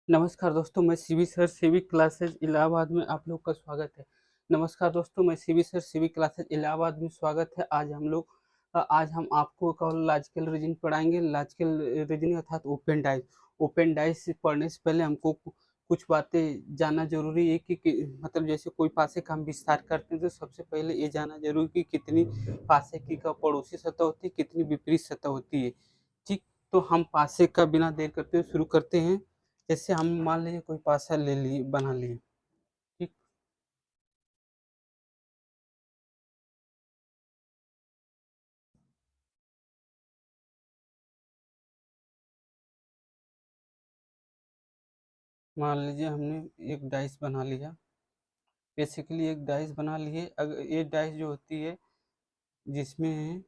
नमस्कार दोस्तों, मैं CV sir civic classes Allahabad में आप लोग का स्वागत है। नमस्कार दोस्तों, मैं CV sir civic classes Allahabad में स्वागत है। आज हम आपको लॉजिकल रीजनिंग पढ़ाएंगे। लॉजिकल रीजनिंग अर्थात ओपन डाइस। ओपन डाइस पढ़ने से पहले हमको कुछ बातें जानना जरूरी है मतलब जैसे कोई पासे का हम विस्तार करते हैं तो सबसे पहले ये जानना जरूरी कि कितनी पासे की का पड़ोसी सतह होती है, कितनी विपरीत सतह होती है। ठीक, तो हम पासे का बिना देर करते हुए शुरू करते हैं। जैसे हम मान लीजिए कोई पासा ले लिए, बना लिए। ठीक, मान लीजिए हमने एक डाइस बना लिया। बेसिकली एक डाइस बना लिए। अगर ये डाइस जो होती है जिसमें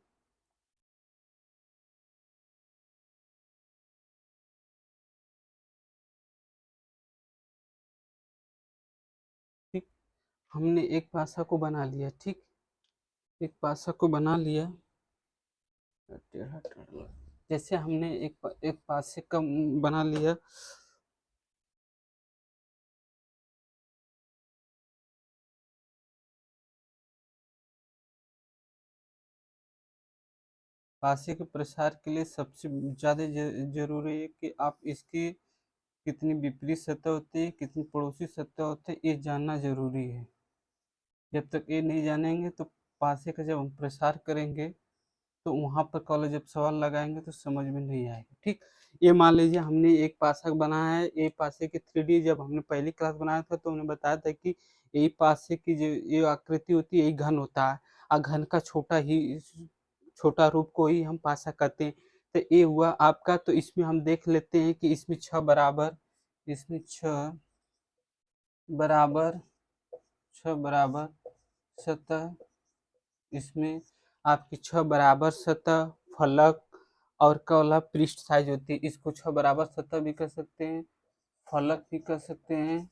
ठीक, हमने एक पासा को बना लिया। ठीक, एक पासा को बना लिया। जैसे हमने एक पासे का बना लिया। पासे के प्रसार के लिए सबसे ज्यादा जरूरी है कि आप इसकी कितनी विपरीत सतह होती है, कितनी पड़ोसी सतह होती है, ये जानना जरूरी है। जब तक ये नहीं जानेंगे तो पासे का जब हम प्रसार करेंगे तो वहां पर कॉलेज जब सवाल लगाएंगे तो समझ में नहीं आएगा। ठीक, ये मान लीजिए हमने एक पासा बनाया है। ये पासे की 3D जब हमने पहली क्लास बनाया था तो उन्हें बताया था कि यही पासे की जो ये आकृति होती है यही घन होता है, और घन का छोटा रूप को ही हम पासा कहते हैं। तो ये हुआ आपका। तो इसमें हम देख लेते हैं कि बराबर छह बराबर सतह, इसमें आपकी छह बराबर सतह, फलक और कौला पृष्ठ साइज होती है। इसको छह बराबर सतह भी कर सकते हैं, फलक भी कर सकते हैं,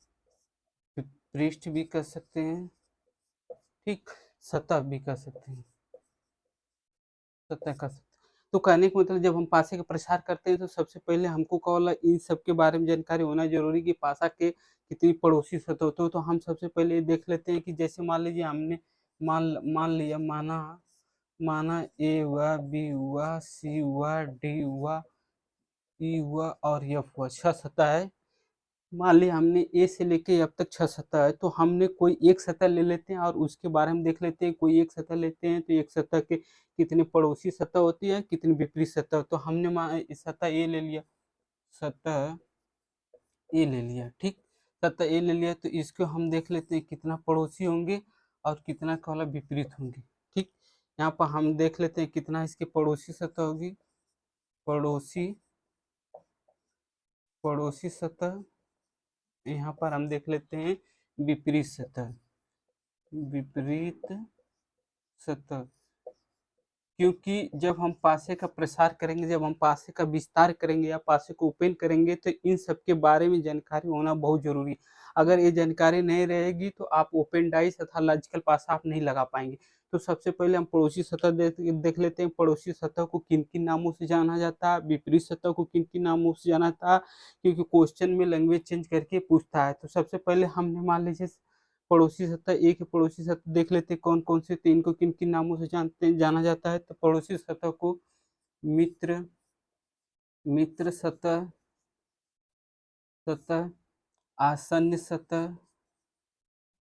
पृष्ठ भी कर सकते हैं। ठीक, सतह भी कर सकते हैं, सतह कर सकते हैं। तो कहने का मतलब जब हम पासे का प्रसार करते हैं तो सबसे पहले हमको कौला इन सब के बारे में जानकारी होना जरूरी कि पासा के कितनी पड़ोसी सतह होते हो। तो हम सबसे पहले ये देख लेते हैं कि जैसे मान लीजिए हमने मान मान लिया माना माना ए हुआ, बी हुआ, सी हुआ, डी हुआ, ई हुआ और एफ हुआ। छह सतह है। मान लिया हमने ए से लेके अब तक छह सतह है, तो हमने कोई एक सतह ले लेते हैं और उसके बारे में देख लेते हैं। कोई एक सतह लेते हैं तो एक सतह के कितनी पड़ोसी सतह होती है, कितनी विपरीत सतह। तो हमने सतह ए ले लिया, सतह ए ले लिया। ठीक, सतह ए ले लिया तो इसको हम देख लेते हैं कितना पड़ोसी होंगे और कितना कौला विपरीत होंगे। ठीक, यहाँ पर हम देख लेते हैं कितना इसकी पड़ोसी सतह होगी। पड़ोसी पड़ोसी सतह, यहाँ पर हम देख लेते हैं विपरीत सतह। विपरीत सतह, क्योंकि जब हम पासे का प्रसार करेंगे, जब हम पासे का विस्तार करेंगे या पासे को ओपन करेंगे तो इन सब के बारे में जानकारी होना बहुत जरूरी है। अगर ये जानकारी नहीं रहेगी तो आप ओपन डाइस तथा लॉजिकल पासा आप नहीं लगा पाएंगे। तो सबसे पहले हम पड़ोसी सतह देख लेते हैं। पड़ोसी सतह को किन किन नामों से जाना जाता है, विपरीत सतह को किन किन नामों से जाना जाता है, क्योंकि क्वेश्चन में लैंग्वेज चेंज करके पूछता है। तो सबसे पहले हमने मान लीजिए पड़ोसी सत्ता एक है। पड़ोसी सत्ता देख लेते हैं कौन कौन से, तीन को किन किन नामों से जाना जाता है। तो पड़ोसी सतह को मित्र मित्र सतह, सतह आसन्न सतह,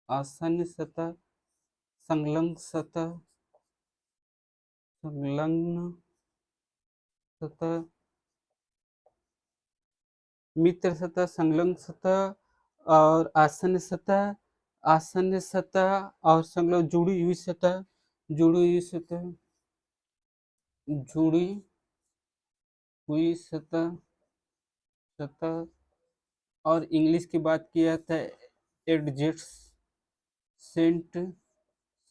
आसन्न सतह संलग्न सतह, संलग्न सतह, मित्र सतह, संलग्न सतह और आसन्न सतह, आसन्न सतह और संलग्न जुड़ी हुई सतह, जुड़ी हुई सतह, जुड़ी हुई सतह, सतह और इंग्लिश की बात किया था एडजेसेंट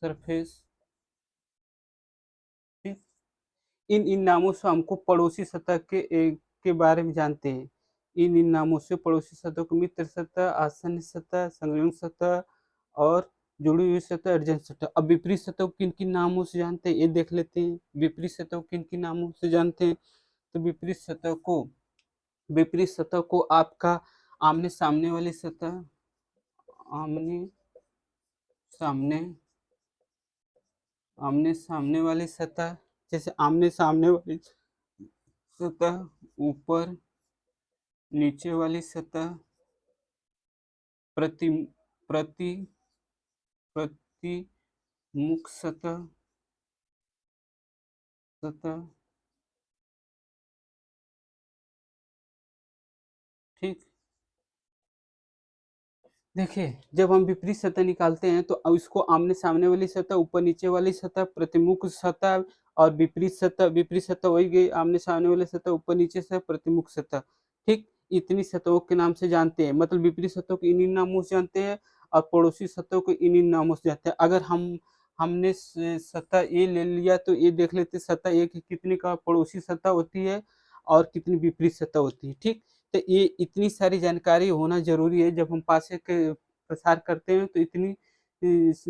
सरफेस। ठीक, इन इन नामों से हमको पड़ोसी सतह के बारे में जानते हैं। इन इन नामों से पड़ोसी सतह को मित्र सतह, आसन्न सतह, संलग्न सतह और जुड़ी हुई सतह, एडजेंट सतह। अब विपरीत सतह को किन किन नामों से जानते हैं ये देख लेते हैं। विपरीत सतह को किन किन नामों से जानते हैं। तो विपरीत सतह को आपका आमने सामने वाली सतह, आमने सामने, आमने सामने वाली सतह, जैसे आमने सामने वाली सतह, ऊपर नीचे वाली सतह, प्रति प्रति प्रतिमुख सतह, सतह, ठीक। देखिए, जब हम विपरीत सतह निकालते हैं तो अब इसको आमने सामने वाली सतह, ऊपर नीचे वाली सतह, प्रतिमुख सतह और विपरीत सतह। विपरीत सतह वही गई, आमने सामने वाली सतह, ऊपर नीचे से प्रतिमुख सतह, ठीक। इतनी सतहों के नाम से जानते हैं, मतलब विपरीत सतहों को इन्हीं नामों से जानते हैं और पड़ोसी सतहों को इन्हीं नामों से जानते हैं। अगर हमने सतह ए ले लिया तो ये देख लेते सतह ए की कितनी का पड़ोसी सतह होती है और कितनी विपरीत सतह होती है, ठीक। तो ये इतनी सारी जानकारी होना जरूरी है, जब हम पासे के प्रसार करते हैं तो इतनी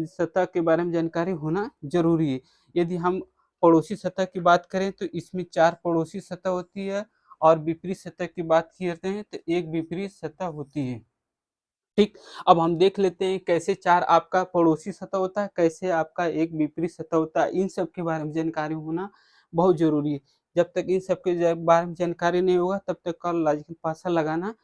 सतह के बारे में जानकारी होना जरूरी है। यदि हम पड़ोसी सतह की बात करें तो इसमें 4 पड़ोसी सतह होती है और विपरीत सतह की बात करते हैं तो एक विपरीत सतह होती है, ठीक। अब हम देख लेते हैं कैसे 4 आपका पड़ोसी सतह होता है, कैसे आपका एक विपरीत सतह होता है। इन सब के बारे में जानकारी होना बहुत जरूरी है। जब तक इन सब के बारे में जानकारी नहीं होगा तब तक का लॉजिकल पासा लगाना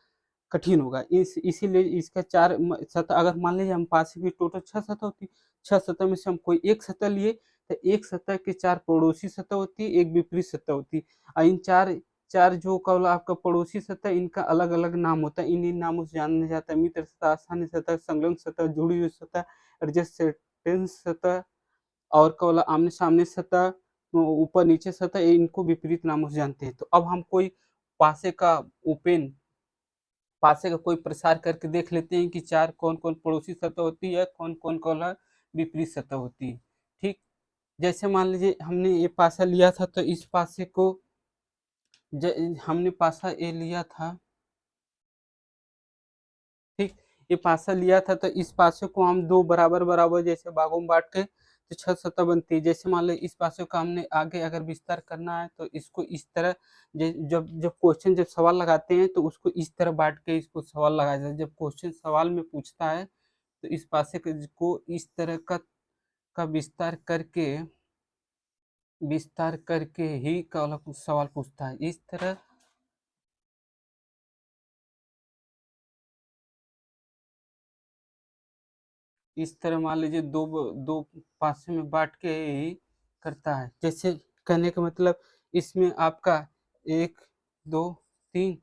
कठिन होगा। इसीलिए इसका 4 सतह, अगर मान लीजिए हम पासे की टोटल 6 सतह होती, 6 सतह में से हम कोई एक सतह लिए तो एक सतह के 4 पड़ोसी सतह होती है, एक विपरीत सतह होती है। और इन 4 जो कौला आपका पड़ोसी सतह, इनका अलग-अलग नाम होता है। इन्हीं नामों से जाना जाता है। मित्र सतह, आसानी सतह, संलग्न सतह, जुड़ी हुई सतह, एडजेसेंट सतह और कौला आमने-सामने सतह, ऊपर-नीचे सतह, इनको विपरीत नामों से जानते हैं। तो अब हम कोई पासे का ओपन पासे का कोई प्रसार करके देख लेते हैं कि 4 कौन-कौन पड़ोसी सतह होती है, कौन-कौन कौला विपरीत सतह होती है, ठीक। जैसे मान लीजिए हमने ये पासा लिया था तो इस पासे को हमने पासा ए लिया था, ठीक। ये पासा लिया था तो इस पासे को हम 2 बराबर-बराबर जैसे भागों में बाँट के तो 6 सतह बनती है। जैसे मान लें इस पासे को हमने आगे अगर विस्तार करना है तो इसको इस तरह जब जब क्वेश्चन जब सवाल लगाते हैं तो उसको इस तरह बाँट के इसको सवाल लगाया जाता है। जब क्वेश्चन सवाल में पूछता है तो इस पासे को इस तरह का विस्तार करके ही वाला सवाल पूछता है। इस तरह मान लीजिए दो पासे में बांट के ही करता है। जैसे कहने का मतलब इसमें आपका 1 2 3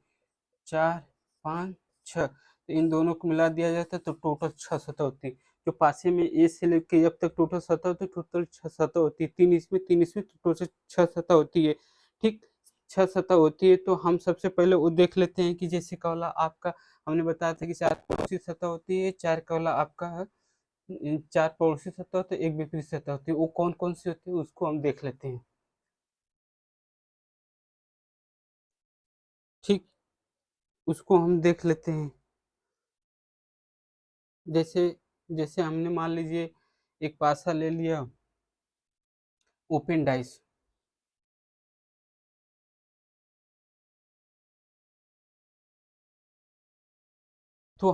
4 5 6 तो इन दोनों को मिला दिया जाता है तो टोटल 6 सतह होती है। जो पासे में ए से लेके जब तक टोटल सतह होती है, टोटल 6 सतह होती है। 3 इसमें तो टोटल 6 सतह होती है, ठीक। 6 सतह होती है तो हम सबसे पहले वो देख लेते हैं कि जैसे कौला आपका हमने बताया था कि 4 पड़ोसी सतह होती है, 4 कौला आपका 4 पड़ोसी सतह होती है, एक विपरीत सतह होती है। वो कौन-कौन सी होती है उसको हम देख लेते हैं, ठीक। उसको हम देख लेते हैं। जैसे जैसे हमने मान लीजिए एक पासा ले लिया ओपन डाइस, तो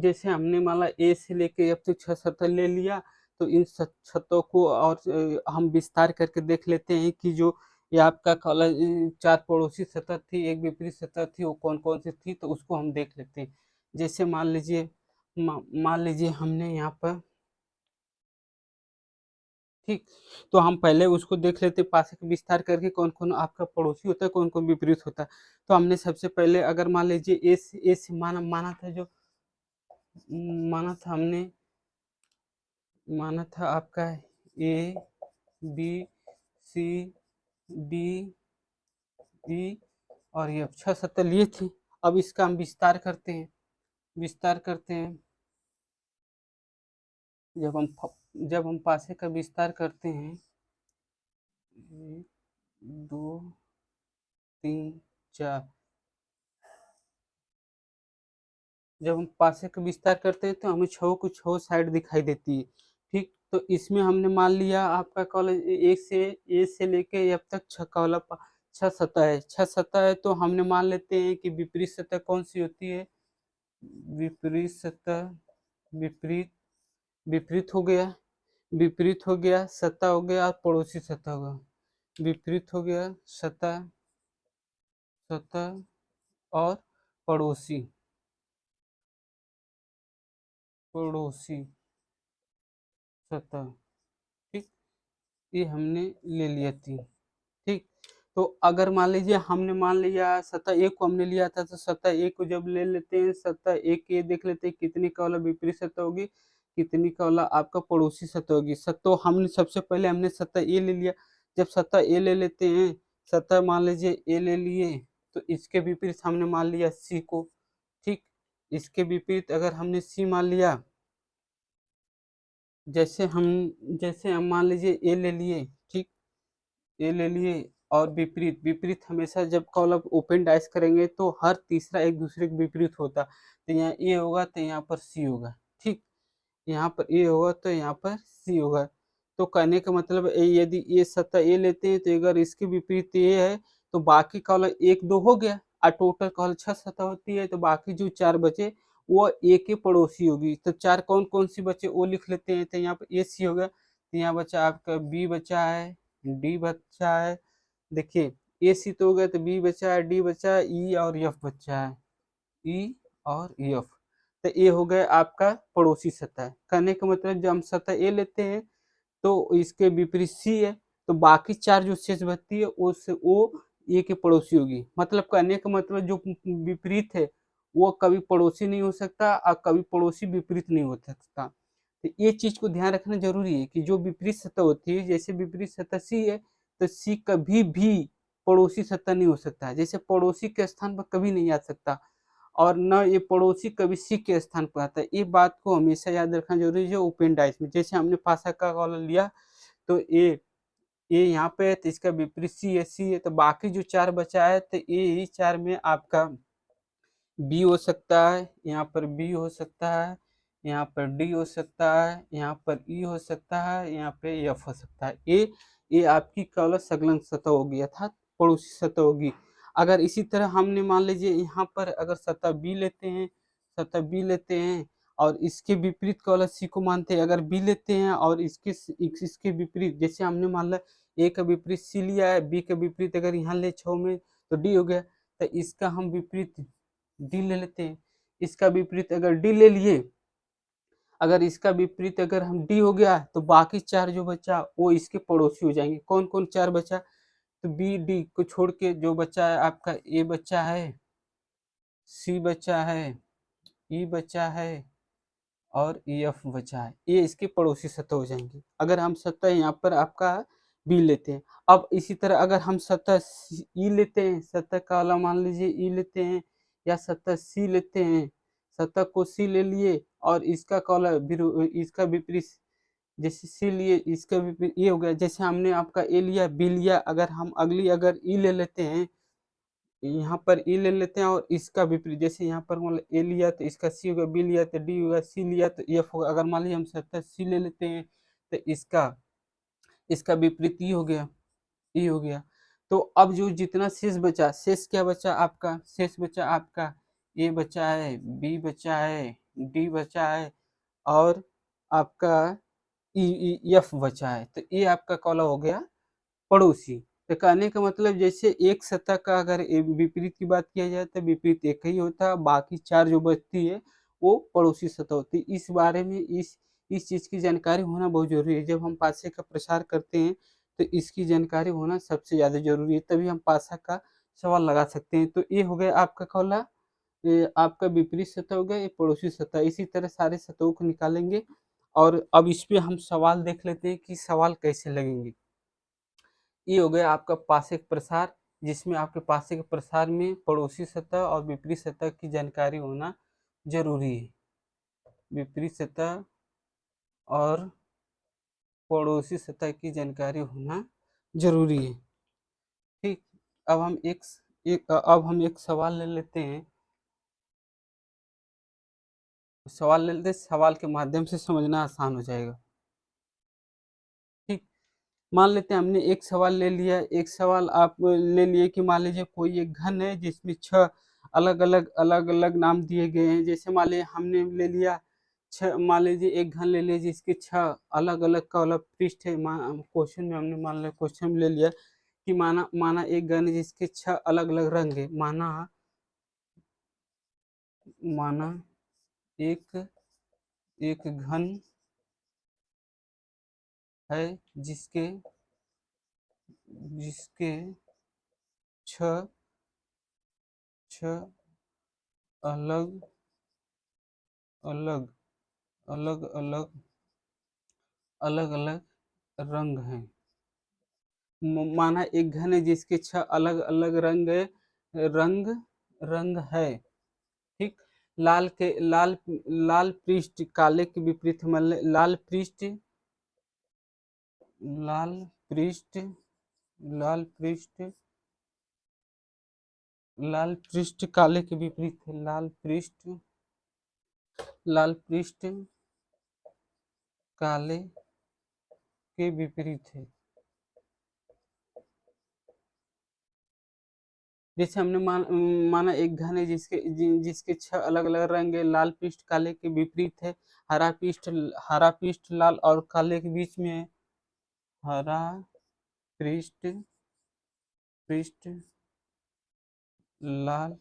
जैसे हमने माना ए से लेके अब तक 6 सतह ले लिया तो इन छतों को और हम विस्तार करके देख लेते हैं कि जो ये आपका कॉलर 4 पड़ोसी सतह थी, एक विपरीत सतह थी, वो कौन-कौन सी थी तो उसको हम देख लेते हैं। जैसे मान लीजिए हमने यहाँ पर, ठीक। तो हम पहले उसको देख लेते पासे का विस्तार करके कौन-कौन आपका पड़ोसी होता है, कौन-कौन विपरीत होता है। तो हमने सबसे पहले अगर मान लीजिए ए से माना था जो माना था हमने माना था आपका A B C D E और ये 6 सतह लिए थे। अब इसका हम विस्तार करते हैं। जब हम पासे का विस्तार करते हैं 1 2 3 4, जब हम पासे का विस्तार करते हैं तो हमें छः को छः साइड दिखाई देती है, ठीक। तो इसमें हमने मान लिया आपका कॉलेज एक से ए से लेके अब तक छः सतह है, 6 सतह है तो हमने मान लेते हैं कि विपरीत सतह कौन सी होती है, विपरीत सतह, विपरीत विपरीत हो गया, विपरीत हो गया, सतह हो गया और पड़ोसी सतह हो गया। विपरीत हो गया, सतह, सतह और पड़ोसी, पड़ोसी सतह। ठीक, ये हमने ले लिया तीन। ठीक, तो अगर मान लीजिए हमने मान लिया सतह एक को हमने लिया था, तो सतह एक को जब ले लेते हैं, सतह एक ये देख लेते हैं कितनी का वाला विपरीत सतह होगी, कितनी का वाला आपका पड़ोसी सतह होगी। तो हमने सबसे पहले हमने सतह ए ले लिया। जब सतह ए ले लेते हैं, सतह मान लीजिए ए ले लिए, तो इसके विपरीत हमने मान लिया सी को। ठीक, इसके विपरीत अगर हमने सी मान लिया, जैसे हम मान लीजिए ए ले लिए। ठीक, ए ले लिए और विपरीत, विपरीत हमेशा जब कॉलम ओपन डाइस करेंगे तो हर तीसरा एक दूसरे के विपरीत होता। तो यहाँ ए होगा तो यहाँ पर सी होगा। ठीक, यहाँ पर ए होगा तो यहाँ पर सी होगा। तो कहने का मतलब यदि ये सतह ए लेते हैं तो अगर इसके विपरीत ए है तो बाकी कॉलम एक दो हो गया, और टोटल कॉलम 6 सतह होती है, तो बाकी जो 4 बचे वो ए के पड़ोसी होगी। तो 4 कौन कौन सी बचे वो लिख लेते हैं। तो यहाँ पर ए सी हो गया, तो यहाँ बचा आपका बी बचा है, डी बचा है। देखिए ए सी तो हो गया, तो बी बचा है, डी बचा है, ई और एफ बचा है, ई और एफ। तो ये हो गया आपका पड़ोसी सतह। कहने का मतलब जब हम सतह ए लेते हैं तो इसके विपरीत सी है, तो बाकी 4 जो शेष बचती है वो ए के पड़ोसी होगी। मतलब कहने का मतलब जो विपरीत है वो कभी पड़ोसी नहीं हो सकता और कभी पड़ोसी विपरीत नहीं हो सकता। तो ये चीज को ध्यान रखना जरूरी है कि जो विपरीत सतह होती है, जैसे विपरीत सतह सी है, तो सी कभी भी पड़ोसी सतह नहीं हो सकता है। जैसे पड़ोसी के स्थान पर कभी नहीं आ सकता, और न ये पड़ोसी कभी सी के स्थान पर आता है। ये बात को हमेशा याद रखना जरूरी है ओपन डाइस में। जैसे हमने पासा का कॉलम लिया, तो ए यहाँ पे है, तो इसका विपरीत सी है, तो बाकी जो 4 बचा है, तो ए ही 4 में आपका बी हो सकता है, यहाँ पर बी हो सकता है, यहाँ पर डी हो सकता है, यहाँ पर ई हो सकता है, यहाँ पे एफ हो सकता है। ये आपकी केवल संलग्न सतह होगी अर्थात पड़ोसी सतह होगी। अगर इसी तरह हमने मान लीजिए यहाँ पर अगर सतह बी लेते हैं, सतह बी लेते हैं और इसके विपरीत केवल सी को मानते हैं। अगर बी लेते हैं और इसके विपरीत, जैसे हमने मान लिया ए का विपरीत सी लिया है, बी का विपरीत अगर यहाँ ले 6 में तो डी हो गया, तो इसका हम विपरीत डी ले लेते हैं। इसका विपरीत अगर डी ले लिए, अगर इसका विपरीत अगर हम डी हो गया, तो बाकी 4 जो बचा वो इसके पड़ोसी हो जाएंगे। कौन कौन 4 बचा, तो बी डी को छोड़ के जो बचा है आपका ए बचा है, सी बचा है, ई बचा है और ई एफ बचा है। ये इसके पड़ोसी सतह हो जाएंगे अगर हम सतह यहाँ पर आपका बी लेते हैं। अब इसी तरह अगर हम सतह ई लेते हैं, सतह का वाला मान लीजिए ई लेते हैं, या सतह सी लेते हैं, सतह को सी ले लिए और इसका कॉलम इसका विपरीत, जैसे सी लिए इसका विपरीत ये हो गया। जैसे हमने आपका ए लिया बी लिया, अगर हम अगली अगर ई ले लेते हैं, यहाँ पर ई ले लेते हैं और इसका विपरीत, जैसे यहाँ पर मान ए लिया तो इसका सी होगा, बी लिया तो डी होगा, सी लिया तो एफ होगा। अगर मान लीजिए हम सतह सी ले लेते हैं तो इसका इसका विपरीत ई हो गया, ई हो गया। तो अब जो जितना शेष बचा, शेष क्या बचा आपका, शेष बचा आपका ए बचा है, बी बचा है, डी बचा है और आपका एफ बचा है। तो ये आपका कॉलम हो गया पड़ोसी। तो कहने का मतलब जैसे एक सतह का अगर विपरीत की बात किया जाए तो विपरीत एक ही होता है, बाकी 4 जो बचती है वो पड़ोसी सतह होती है। इस बारे में इस चीज की जानकारी होना बहुत जरूरी है। जब हम पासे का प्रसार करते हैं तो इसकी जानकारी होना सबसे ज्यादा जरूरी है, तभी हम पासा का सवाल लगा सकते हैं। तो ये हो गया आपका कॉला, ये आपका विपरीत सतह हो गया, ये पड़ोसी सतह। इसी तरह सारे सतहों को निकालेंगे और अब इस पे हम सवाल देख लेते हैं कि सवाल कैसे लगेंगे। ये हो गया आपका पासे प्रसार, जिसमें आपके पासे के प्रसार में पड़ोसी सतह और विपरीत सतह की जानकारी होना जरूरी है। विपरीत सतह और पड़ोसी सतह की जानकारी होना जरूरी है। ठीक, अब हम एक सवाल ले लेते हैं। सवाल ले लेते हैं, सवाल के माध्यम से समझना आसान हो जाएगा। ठीक, मान लेते हैं हमने एक सवाल ले लिया। एक सवाल आप ले लिए कि मान लीजिए कोई एक घन है जिसमें 6 अलग अलग नाम दिए गए हैं। जैसे मान लीजिए हमने ले लिया मान लीजिए एक घन ले लिया जिसके 6 अलग अलग कॉलम पृष्ठ है। क्वेश्चन में हमने मान लिया क्वेश्चन में ले लिया कि माना माना एक घन है जिसके 6 अलग अलग रंग है। माना माना एक एक घन है जिसके जिसके 6 अलग अलग अलग अलग अलग अलग रंग हैं। माना एक घन है जिसके 6 अलग अलग रंग रंग है। ठीक, लाल पृष्ठ काले के विपरीत मान ले लाल पृष्ठ लाल पृष्ठ लाल पृष्ठ काले के विपरीत है। लाल पृष्ठ काले के विपरीत है। जैसे हमने माना एक घन है जिसके 6 अलग अलग रंग है। लाल पृष्ठ काले के विपरीत है। हरा पृष्ठ लाल और काले के बीच में है। हरा पृष्ठ लाल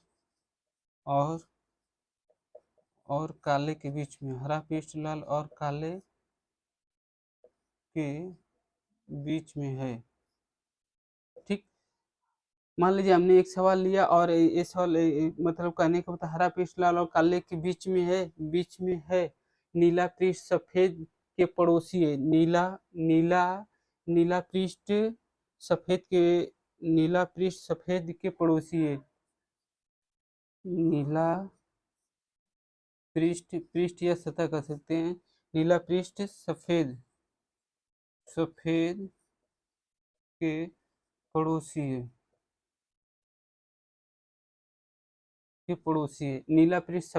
और काले के बीच में। हरा पृष्ठ लाल और काले के बीच में है। ठीक, मान लीजिए हमने एक सवाल लिया और ये सवाल मतलब कहने का मतलब हरा पृष्ठ लाल और काले के बीच में है। नीला पृष्ठ सफेद के पड़ोसी है। नीला पृष्ठ सफेद के पड़ोसी है। नीला पृष्ठ या सतह कर सकते हैं। नीला पृष्ठ सफेद के पड़ोसी है। नीला पृष्ठ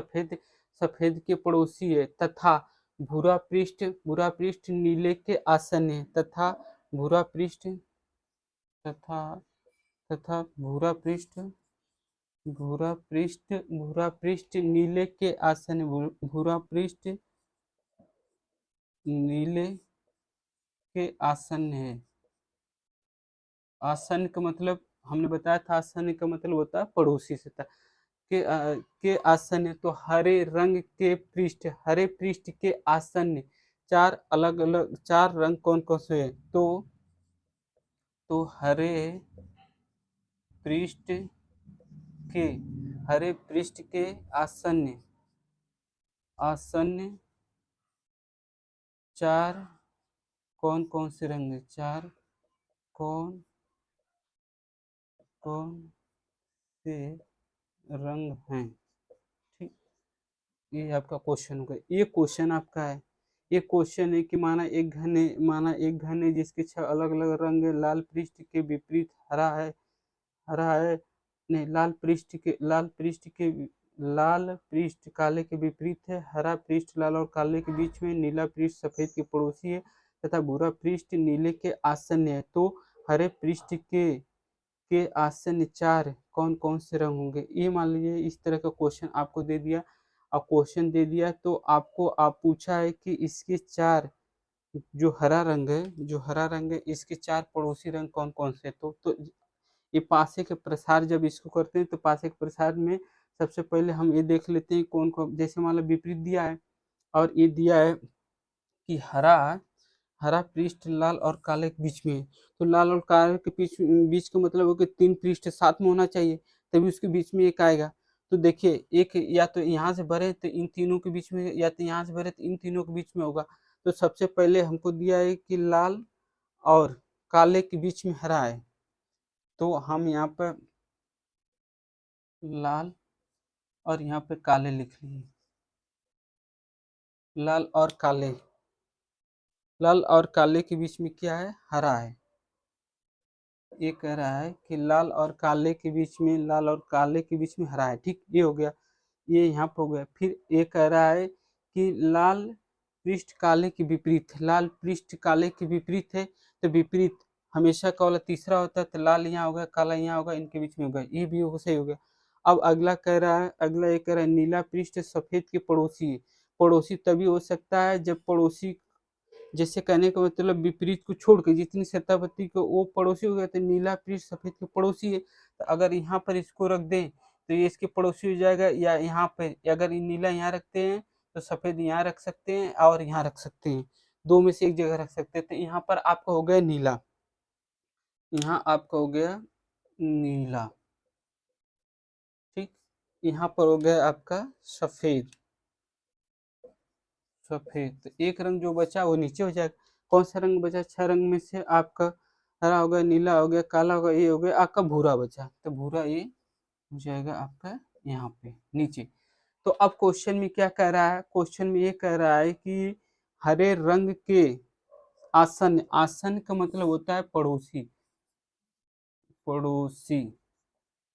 सफेद के पड़ोसी है तथा भूरा पृष्ठ नीले के आसन है। तथा भूरा पृष्ठ नीले के आसन है। भूरा पृष्ठ नीले के आसन है। आसन का मतलब हमने बताया था, आसन का मतलब होता है पड़ोसी सतह के आसन। तो हरे पृष्ठ के आसन 4 अलग अलग 4 रंग कौन कौन से है? तो हरे पृष्ठ के आसन 4 कौन कौन से रंग है? 4 कौन से रंग हैं? ठीक, ये आपका क्वेश्चन होगा। ये क्वेश्चन आपका है। ये क्वेश्चन है कि माना एक घन है जिसके 6 अलग अलग रंग है। लाल पृष्ठ के विपरीत हरा है नहीं लाल पृष्ठ काले के विपरीत है। हरा पृष्ठ लाल और काले के बीच में। नीला पृष्ठ सफेद के पड़ोसी है तथा भूरा पृष्ठ नीले के आसन है। तो हरे पृष्ठ के आसन 4 कौन कौन से रंग होंगे? ये मान लीजिए इस तरह का क्वेश्चन आपको दे दिया। और क्वेश्चन दे दिया तो आप पूछा है कि इसके 4 जो हरा रंग है इसके 4 पड़ोसी रंग कौन कौन से? तो ये पासे के प्रसार जब इसको करते हैं तो पासे के प्रसार में सबसे पहले हम ये देख लेते हैं कौन कौन। जैसे मान लो विपरीत दिया है और ये दिया है कि हरा पृष्ठ लाल और काले के बीच में। तो लाल और काले के बीच का मतलब हो कि 3 पृष्ठ साथ में होना चाहिए तभी उसके बीच में एक आएगा। तो देखिए एक या तो यहाँ से भरे तो इन तीनों के बीच में, या तो यहाँ से भरे तो इन तीनों के बीच में होगा। तो सबसे पहले हमको दिया है कि लाल और काले के बीच में हरा है। तो हम यहाँ पर लाल और यहाँ पे काले लिख लिए। लाल और काले के बीच में क्या है? हरा है। ये कह रहा है कि लाल और काले के बीच में हरा है। ठीक, ये हो गया, ये यहाँ पे हो गया। फिर ये कह रहा है कि लाल पृष्ठ काले के विपरीत है। तो विपरीत हमेशा का वाला तीसरा होता है। तो लाल यहाँ होगा काला यहाँ होगा, इनके बीच में होगा। ये भी सही हो गया। अब अगला कह रहा है, अगला ये कह रहा है नीला पृष्ठ सफेद के पड़ोसी। पड़ोसी तभी हो सकता है जब पड़ोसी, जैसे कहने का मतलब विपरीत को छोड़ के जितनी सत्तापति को वो पड़ोसी हो गए, तो नीला पृष्ठ सफेद के पड़ोसी है। तो अगर यहाँ पर इसको रख दें तो ये इसके पड़ोसी हो जाएगा, या यहाँ पे अगर ये नीला यहाँ रखते हैं तो सफेद यहाँ रख सकते हैं और यहाँ रख सकते हैं, दो में से एक जगह रख सकते हैं। तो यहाँ पर आपका हो गया नीला, यहाँ आपका हो गया नीला, ठीक। यहाँ पर हो गया आपका सफेद, सफेद। तो एक रंग जो बचा वो नीचे हो जाएगा। कौन सा रंग बचा? 6 रंग में से आपका हरा हो गया, नीला हो गया, काला हो गया, ये हो गया आपका भूरा बचा। तो भूरा ये हो जाएगा आपका यहाँ पे नीचे। तो अब क्वेश्चन में क्या कह रहा है? क्वेश्चन में ये कह रहा है कि हरे रंग के आसन, आसन का मतलब होता है पड़ोसी, पड़ोसी।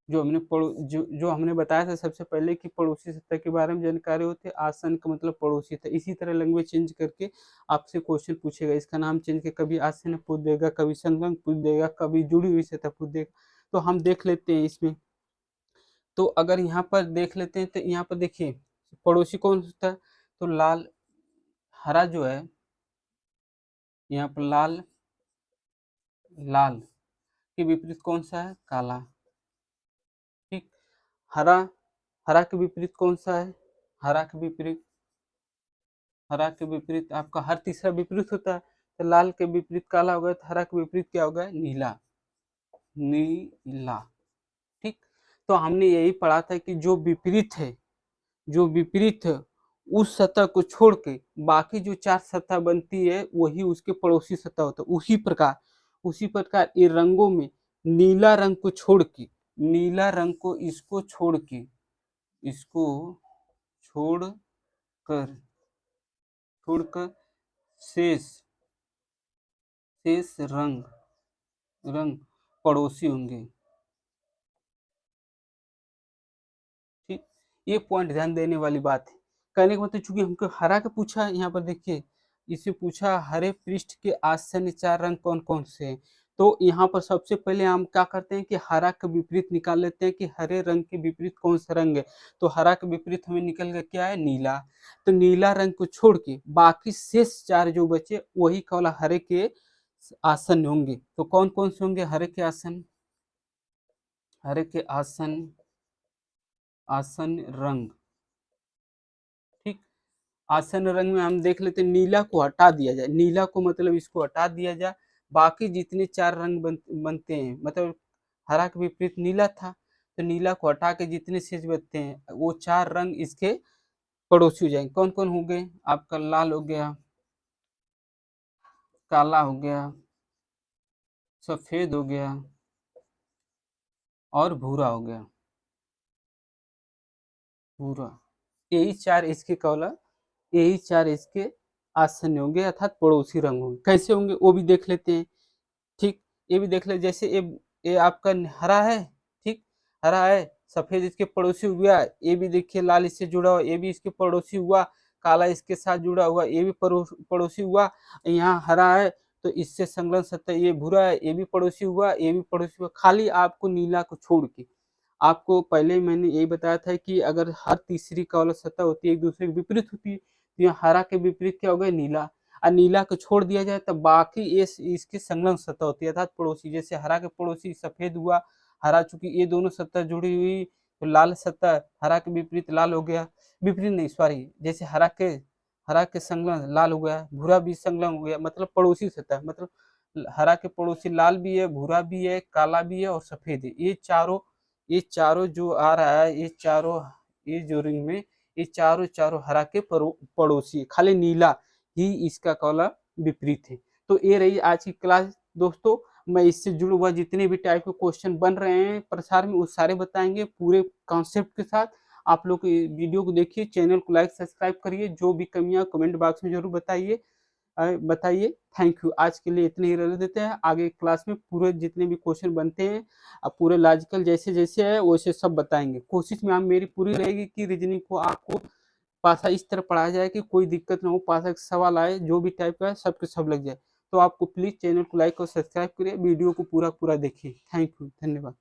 जो हमने बताया था सबसे पहले कि पड़ोसी सत्ता के बारे में जानकारी होती है, आसन का मतलब पड़ोसी था। इसी तरह लैंग्वेज चेंज करके आपसे क्वेश्चन पूछेगा, इसका नाम चेंज करके कभी आसन पूछ देगा, कभी संलग्न पूछ देगा, कभी जुड़ी हुई सत्ता पूछ देगा। तो हम देख लेते हैं इसमें। तो अगर यहाँ पर देख लेते हैं तो यहाँ पर देखिए पड़ोसी कौन होता है? तो लाल, हरा जो है यहाँ पर लाल, लाल के विपरीत कौन सा है? काला, ठीक। हरा, हरा के विपरीत कौन सा है? हरा के विपरीत, हरा के विपरीत आपका हर तीसरा विपरीत होता है। तो लाल के विपरीत काला हो गया, तो हरा के विपरीत क्या हो गया? नीला, नीला, ठीक। तो हमने यही पढ़ा था कि जो विपरीत है, जो विपरीत है उस सतह को छोड़ के बाकी जो 4 सतह बनती है वही उसके पड़ोसी सतह होता है। उसी प्रकार ये रंगों में नीला रंग को छोड़ के, नीला रंग को इसको छोड़ के, इसको छोड़कर, छोड़कर शेष, शेष रंग, रंग पड़ोसी होंगे, ठीक। ये पॉइंट ध्यान देने वाली बात है। कहने का मतलब चूंकि हमको हरा का पूछा है, यहाँ पर देखिए इसे पूछा हरे पृष्ठ के आसन्न 4 रंग कौन कौन से हैं। तो यहाँ पर सबसे पहले हम क्या करते हैं कि हरा का विपरीत निकाल लेते हैं कि हरे रंग के विपरीत कौन सा रंग है। तो हरा का विपरीत हमें निकल गया क्या है? नीला। तो नीला रंग को छोड़ के बाकी शेष 4 जो बचे वही केवल हरे के आसन होंगे। तो कौन कौन से होंगे हरे के आसन? हरे के आसन, आसन रंग, ठीक। आसन रंग में हम देख लेते हैं, नीला को हटा दिया जाए, नीला को मतलब इसको हटा दिया जाए, बाकी जितने 4 रंग बनते हैं, मतलब हरा के विपरीत नीला था, तो नीला को हटा के जितने शेष बनते हैं वो 4 रंग इसके पड़ोसी हो जाएंगे। कौन कौन हो गए? आपका लाल हो गया, काला हो गया, सफेद हो गया और भूरा हो गया, भूरा। यही 4 इसके कौला, यही 4 इसके आसन्न होंगे अर्थात पड़ोसी रंग होंगे। कैसे होंगे वो भी देख लेते हैं, ठीक। ये भी देख ले, जैसे ये आपका हरा है, ठीक, हरा है, सफेद इसके पड़ोसी हुआ, ये भी देखिए लाल इससे जुड़ा हुआ, ये भी इसके पड़ोसी हुआ, काला इसके साथ जुड़ा हुआ, ये भी पड़ोसी हुआ। यहाँ हरा है तो इससे संलग्न सतह ये भूरा है, ये भी पड़ोसी हुआ, ये भी पड़ोसी हुआ। खाली आपको नीला को छोड़ के, आपको पहले मैंने यही बताया था कि अगर हर तीसरी कॉलम सतह होती है एक दूसरे के विपरीत होती है, तो यहाँ हरा के विपरीत क्या हो गया? नीला। और नीला को छोड़ दिया जाए तो बाकी ये इसकी संलग्न सतह होती है अर्थात पड़ोसी। जैसे हरा के पड़ोसी सफेद हुआ, हरा चूंकि ये दोनों सतह जुड़ी हुई तो लाल सतह, हरा के विपरीत लाल हो गया, विपरीत नहीं सॉरी, जैसे हरा के संलग्न लाल हो गया, भूरा भी संलग्न हो गया, मतलब पड़ोसी सतह, मतलब हरा के पड़ोसी लाल भी है, भूरा भी है, काला भी है और सफेद है। ये चारों जो आ रहा है, ये चारों, ये जो रिंग में ये चारों चारों हरा के पड़ोसी, खाली नीला ही इसका कॉलम विपरीत है। तो ये रही आज की क्लास दोस्तों। मैं इससे जुड़े हुआ जितने भी टाइप के क्वेश्चन बन रहे हैं प्रसार में वो सारे बताएंगे पूरे कॉन्सेप्ट के साथ। आप लोग वीडियो को देखिए, चैनल को लाइक सब्सक्राइब करिए, जो भी कमियां कमेंट बॉक्स में जरूर बताइए, बताइए। Thank you. आज के लिए इतने ही रहने देते हैं, आगे क्लास में पूरे जितने भी क्वेश्चन बनते हैं अब पूरे लॉजिकल जैसे जैसे है वैसे सब बताएंगे। कोशिश में मेरी पूरी रहेगी कि रीजनिंग को आपको पासा इस तरह पढ़ाया जाए कि कोई दिक्कत ना हो, पासा का सवाल आए जो भी टाइप का है सब के सब लग जाए। तो आपको प्लीज चैनल को लाइक और सब्सक्राइब करिए, वीडियो को पूरा पूरा देखिए। थैंक यू, धन्यवाद।